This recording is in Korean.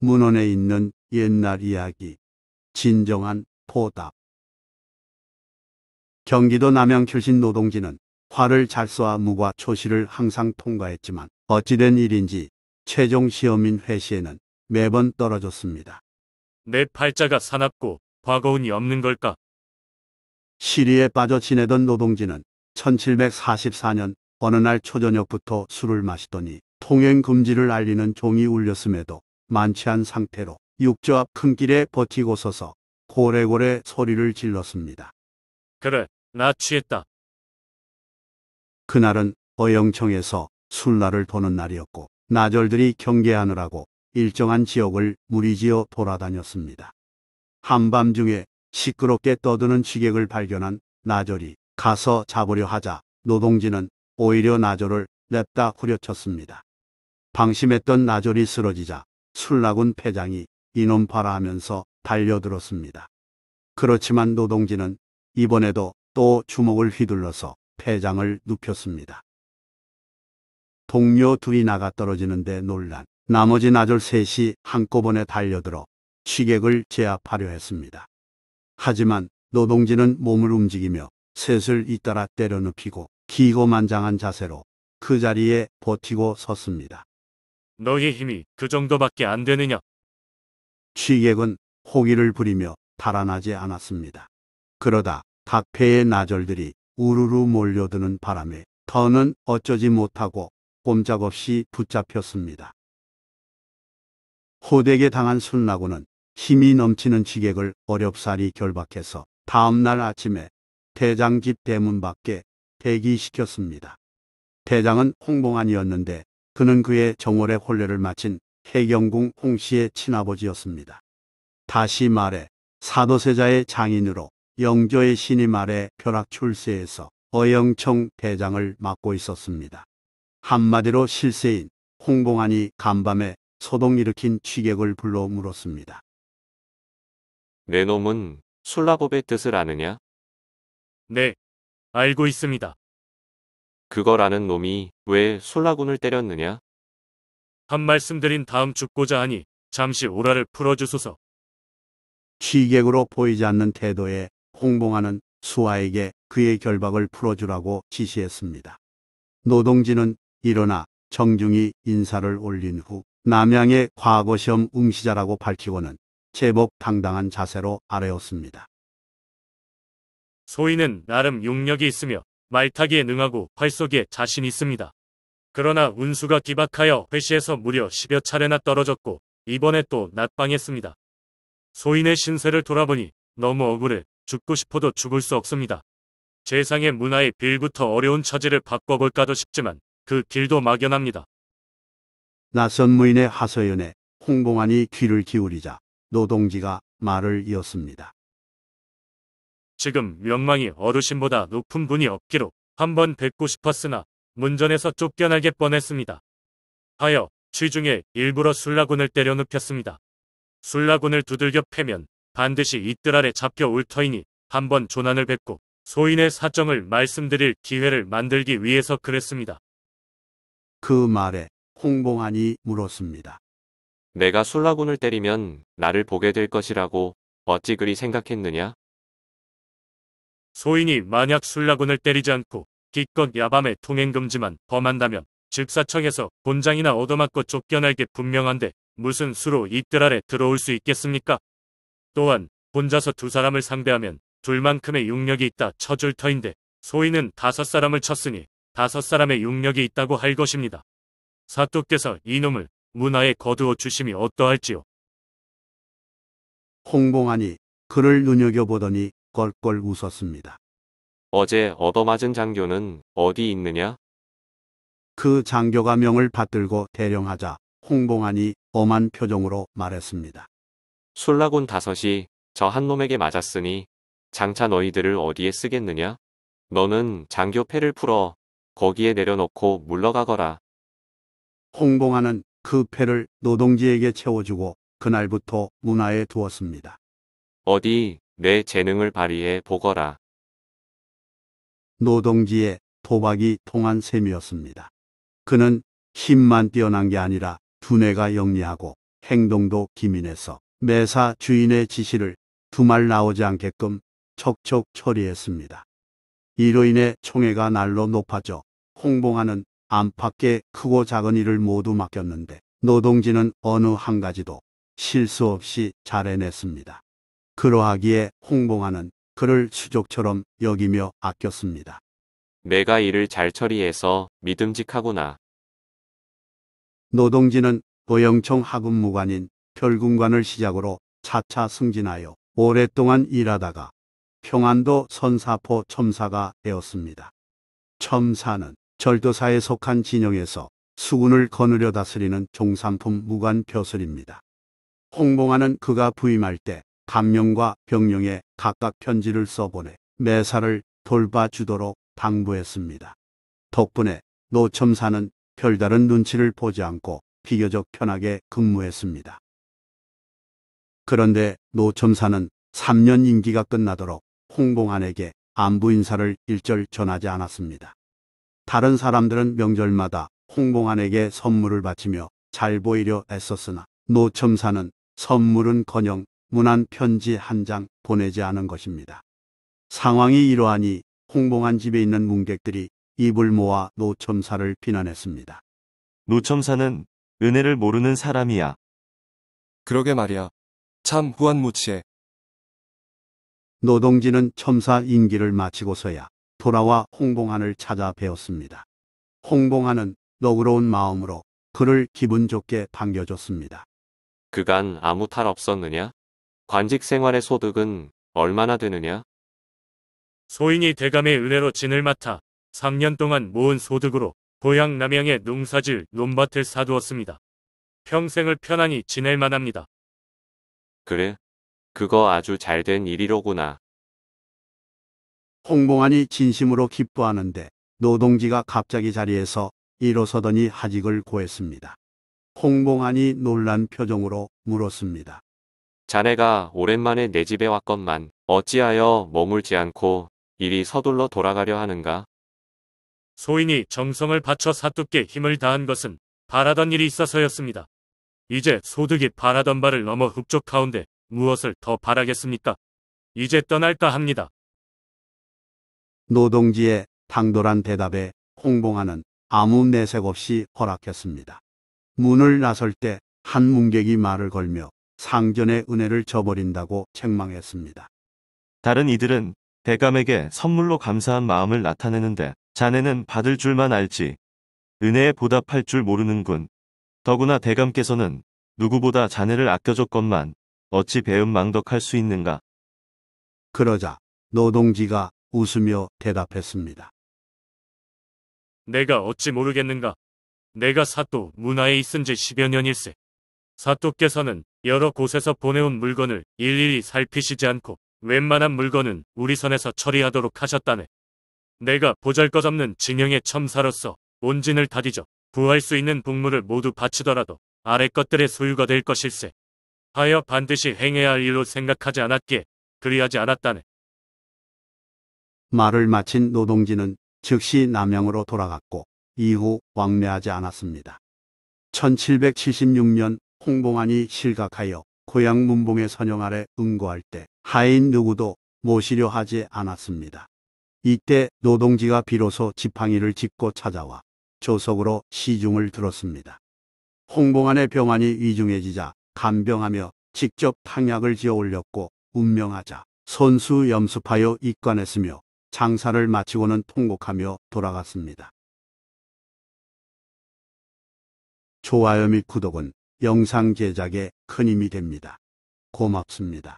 문헌에 있는 옛날 이야기, 진정한 보답. 경기도 남양 출신 노동진은 활을 잘 쏘아 무과 초시를 항상 통과했지만 어찌된 일인지 최종 시험인 회시에는 매번 떨어졌습니다. 내 팔자가 사납고 과거운이 없는 걸까? 시리에 빠져 지내던 노동진은 1744년 어느 날 초저녁부터 술을 마시더니 통행 금지를 알리는 종이 울렸음에도 만취한 상태로 육조 앞 큰 길에 버티고 서서 고래고래 소리를 질렀습니다. 그래, 나 취했다. 그날은 어영청에서 술날을 도는 날이었고 나절들이 경계하느라고 일정한 지역을 무리지어 돌아다녔습니다. 한밤중에 시끄럽게 떠드는 취객을 발견한 나절이 가서 잡으려 하자 노동진은 오히려 나절을 냅다 후려쳤습니다. 방심했던 나절이 쓰러지자 술락운 패장이 이놈 봐라 하면서 달려들었습니다. 그렇지만 노동진은 이번에도 또 주먹을 휘둘러서 패장을 눕혔습니다. 동료 둘이 나가 떨어지는데 놀란 나머지 나절 셋이 한꺼번에 달려들어 취객을 제압하려 했습니다. 하지만 노동진은 몸을 움직이며 셋을 잇따라 때려 눕히고 기고만장한 자세로 그 자리에 버티고 섰습니다. 너의 힘이 그 정도밖에 안 되느냐? 취객은 호기를 부리며 달아나지 않았습니다. 그러다 각패의 나절들이 우르르 몰려드는 바람에 더는 어쩌지 못하고 꼼짝없이 붙잡혔습니다. 호되게 당한 순라군은 힘이 넘치는 취객을 어렵사리 결박해서 다음 날 아침에 대장집 대문 밖에 대기시켰습니다. 대장은 홍봉안이었는데 그는 그의 정월의 혼례를 마친 해경궁 홍씨의 친아버지였습니다. 다시 말해 사도세자의 장인으로 영조의 신임 아래 벼락 출세해서 어영청 대장을 맡고 있었습니다. 한마디로 실세인 홍봉안이 간밤에 소동 일으킨 취객을 불러 물었습니다. 내 놈은 술라법의 뜻을 아느냐? 네, 알고 있습니다. 그걸 아는 놈이 왜 술라군을 때렸느냐? 한 말씀드린 다음 죽고자 하니 잠시 오라를 풀어주소서. 취객으로 보이지 않는 태도에 홍봉안은 수하에게 그의 결박을 풀어주라고 지시했습니다. 노동진은 일어나 정중히 인사를 올린 후 남양의 과거시험 응시자라고 밝히고는 제법 당당한 자세로 아뢰었습니다. 소인은 나름 용력이 있으며 말타기에 능하고 활쏘기에 자신 있습니다. 그러나 운수가 기박하여 회시에서 무려 10여 차례나 떨어졌고 이번에 또 낙방했습니다. 소인의 신세를 돌아보니 너무 억울해 죽고 싶어도 죽을 수 없습니다. 세상의 문화의 빌부터 어려운 처지를 바꿔볼까도 싶지만 그 길도 막연합니다. 낯선 무인의 하소연에 홍봉안이 귀를 기울이자 노동지가 말을 이었습니다. 지금 명망이 어르신보다 높은 분이 없기로 한번 뵙고 싶었으나 문전에서 쫓겨나게 뻔했습니다. 하여 취중에 일부러 술라군을 때려 눕혔습니다. 술라군을 두들겨 패면 반드시 이뜰 아래 잡혀올 터이니 한번 조난을 뵙고 소인의 사정을 말씀드릴 기회를 만들기 위해서 그랬습니다. 그 말에 홍봉안이 물었습니다. 내가 술라군을 때리면 나를 보게 될 것이라고 어찌 그리 생각했느냐? 소인이 만약 술라군을 때리지 않고 기껏 야밤에 통행금지만 범한다면 즉사청에서 곤장이나 얻어맞고 쫓겨날 게 분명한데 무슨 수로 이뜰 아래 들어올 수 있겠습니까? 또한 혼자서 두 사람을 상대하면 둘만큼의 육력이 있다 쳐줄 터인데 소인은 5사람을 쳤으니 5사람의 육력이 있다고 할 것입니다. 사또께서 이놈을 문화에 거두어 주심이 어떠할지요? 홍봉안이 그를 눈여겨보더니 껄껄 웃었습니다. 어제 얻어맞은 장교는 어디 있느냐? 그 장교가 명을 받들고 대령하자 홍봉안이 엄한 표정으로 말했습니다. 술라군 5이 저 한 놈에게 맞았으니 장차 너희들을 어디에 쓰겠느냐? 너는 장교 패를 풀어 거기에 내려놓고 물러가거라. 홍봉안은 그 패를 노동지에게 채워주고 그날부터 문화에 두었습니다. 어디 내 재능을 발휘해 보거라. 노동지의 도박이 통한 셈이었습니다. 그는 힘만 뛰어난 게 아니라 두뇌가 영리하고 행동도 기민해서 매사 주인의 지시를 두말 나오지 않게끔 척척 처리했습니다. 이로 인해 총애가 날로 높아져 홍봉안은 안팎의 크고 작은 일을 모두 맡겼는데 노동진은 어느 한 가지도 실수 없이 잘 해냈습니다. 그러하기에 홍봉안은 그를 수족처럼 여기며 아꼈습니다. 내가 일을 잘 처리해서 믿음직하구나. 노동진은 의영청 하급무관인 별군관을 시작으로 차차 승진하여 오랫동안 일하다가 평안도 선사포 첨사가 되었습니다. 첨사는 절도사에 속한 진영에서 수군을 거느려 다스리는 종산품 무관 벼슬입니다. 홍봉안은 그가 부임할 때 감령과 병령에 각각 편지를 써보내 매사를 돌봐주도록 당부했습니다. 덕분에 노첨사는 별다른 눈치를 보지 않고 비교적 편하게 근무했습니다. 그런데 노첨사는 3년 임기가 끝나도록 홍봉안에게 안부 인사를 일절 전하지 않았습니다. 다른 사람들은 명절마다 홍봉안에게 선물을 바치며 잘 보이려 애썼으나 노첨사는 선물은커녕 문안 편지 한 장 보내지 않은 것입니다. 상황이 이러하니 홍봉안 집에 있는 문객들이 입을 모아 노첨사를 비난했습니다. 노첨사는 은혜를 모르는 사람이야. 그러게 말이야. 참 후한무치해. 노동진은 첨사 임기를 마치고서야 돌아와 홍봉안을 찾아 뵈었습니다. 홍봉안은 너그러운 마음으로 그를 기분 좋게 반겨줬습니다. 그간 아무 탈 없었느냐? 관직 생활의 소득은 얼마나 되느냐? 소인이 대감의 은혜로 진을 맡아 3년 동안 모은 소득으로 고향 남양에 농사질 논밭을 사두었습니다. 평생을 편안히 지낼 만합니다. 그래? 그거 아주 잘된 일이로구나. 홍봉안이 진심으로 기뻐하는데 노동지가 갑자기 자리에서 일어서더니 하직을 고했습니다. 홍봉안이 놀란 표정으로 물었습니다. 자네가 오랜만에 내 집에 왔건만 어찌하여 머물지 않고 이리 서둘러 돌아가려 하는가? 소인이 정성을 바쳐 사뚝게 힘을 다한 것은 바라던 일이 있어서였습니다. 이제 소득이 바라던 바를 넘어 흡족하온데 무엇을 더 바라겠습니까? 이제 떠날까 합니다. 노동지의 당돌한 대답에 홍봉안은 아무 내색 없이 허락했습니다. 문을 나설 때 한 문객이 말을 걸며 상전의 은혜를 저버린다고 책망했습니다. 다른 이들은 대감에게 선물로 감사한 마음을 나타내는데 자네는 받을 줄만 알지. 은혜에 보답할 줄 모르는군. 더구나 대감께서는 누구보다 자네를 아껴줬건만 어찌 배은망덕할 수 있는가. 그러자 노동지가 웃으며 대답했습니다. 내가 어찌 모르겠는가. 내가 사또 문화에 있은 지 10여 년일세. 사또께서는 여러 곳에서 보내온 물건을 일일이 살피시지 않고 웬만한 물건은 우리 선에서 처리하도록 하셨다네. 내가 보잘것없는 진영의 첨사로서 온진을 다디져 구할 수 있는 복물을 모두 바치더라도 아래 것들의 소유가 될 것일세. 하여 반드시 행해야 할 일로 생각하지 않았기에 그리하지 않았다네. 말을 마친 노동지는 즉시 남양으로 돌아갔고 이후 왕래하지 않았습니다. 1776년 홍봉안이 실각하여 고향 문봉의 선영 아래 응거할 때 하인 누구도 모시려 하지 않았습니다. 이때 노동지가 비로소 지팡이를 짚고 찾아와 조석으로 시중을 들었습니다. 홍봉안의 병환이 위중해지자 간병하며 직접 탕약을 지어 올렸고 운명하자 손수 염습하여 입관했으며 장사를 마치고는 통곡하며 돌아갔습니다. 좋아요 및 구독은 영상 제작에 큰 힘이 됩니다. 고맙습니다.